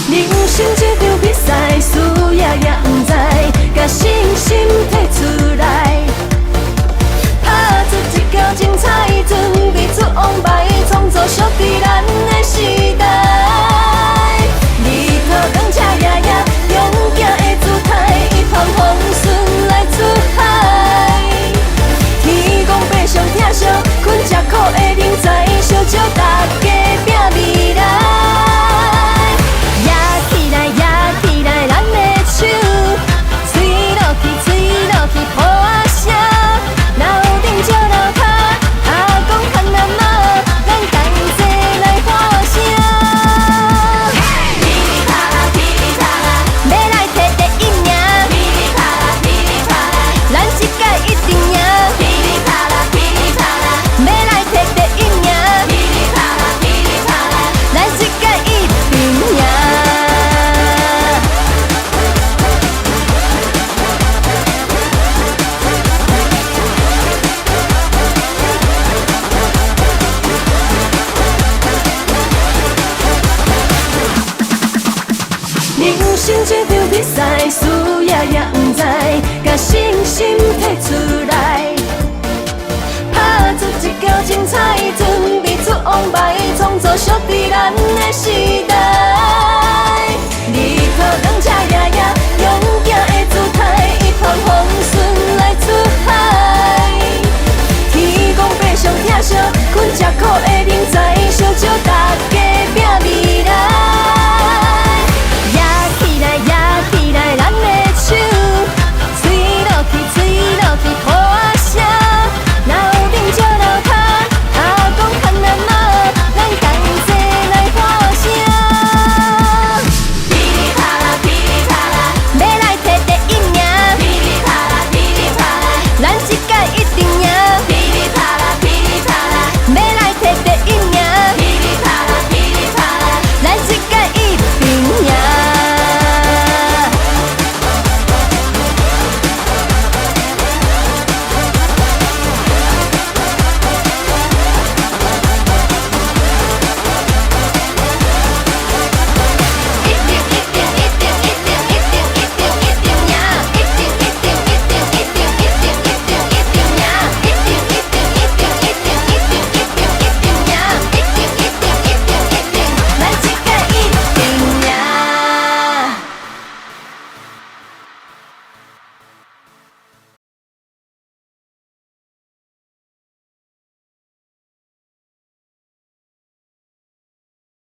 人生这场比赛，输赢也不知，甲信心摕出来，打出一脚精彩，准备出王牌，创造属于咱的时代。日头光车爷爷，勇敢的姿态，一帆风顺来出海。天公伯上疼惜，困吃苦的人才，相招大家拼未来。好啊声，楼顶照楼骹，阿公牵阿嬷，咱同齐来喊声。噼里啪啦噼里啪啦，要来摕第一名。噼里啪啦噼里啪啦，咱这届一定赢。噼里啪啦噼里啪啦，要来摕第一名。噼里啪啦噼里啪啦，咱这届一定赢。人生这场比赛，输赢也不知，甲信心摕出来，打出一脚精彩，准备出王牌，创造属于咱的时代。